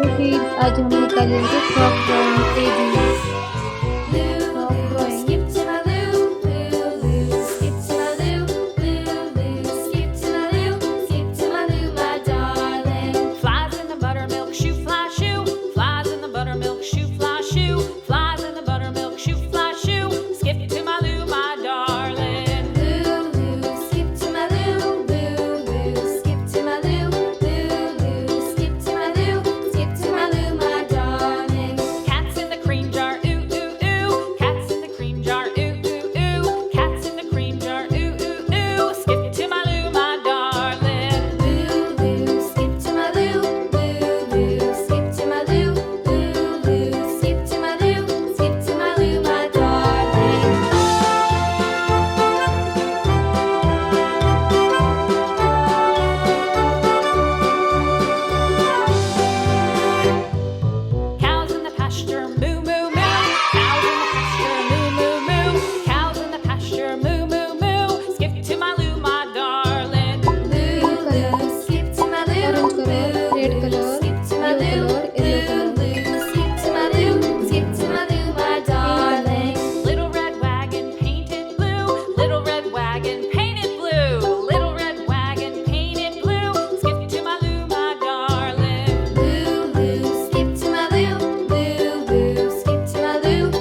Hello kids, आज हम निकालेंगे फ्रॉक ड्राइंग पेज में। Frock drawing Flies in the buttermilk shoe fly shoe. Flies in the buttermilk shoe fly shoe. Flies in the buttermilk shoe fly shoe. Skip to my loo, my darling. Loo, skip to my loo, loo, skip to my loo, loo, skip to my loo, skip to my loo, my darling. Cats in the cream jar, ooh ooh ooh. Cats in the cream jar, ooh ooh ooh. Cats in the cream jar, ooh ooh ooh. Skip to my loo, my darling. Loo, skip to my loo, loo, skip to my loo, loo, skip to my loo, skip to my loo, my darling. Cows in the pasture, moo moo moo. Cows in the pasture, moo moo moo. Cows in the pasture, moo moo moo. Skip to my loo, my darling. Loo, skip to my loo, orange color, red color, skip to my blue loo, color, yellow color. skip to my loo, skip to my loo, my darling. Little red wagon painted blue. Little red wagon painted blue. Little red wagon painted blue. Skip to my loo, my darling. Loo, skip to my loo, skip to my loo,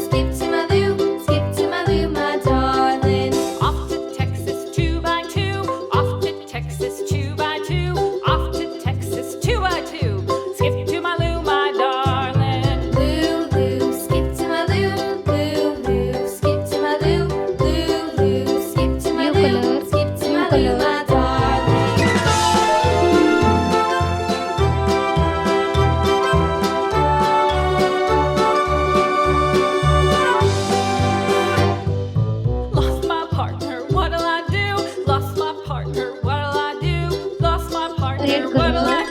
skip to my loo, skip to my loo, my darling. Off to Texas 2x2. Off to Texas 2x2. Off to Texas 2x2. Skip to my loo, my darling. Loo, skip to my loo, skip to my loo, skip to my Blue loo, color, skip to blue my loo, color. my darling. Lost my partner, what'll I do? Lost my partner, what'll I do? Lost my partner, Red what'll color. I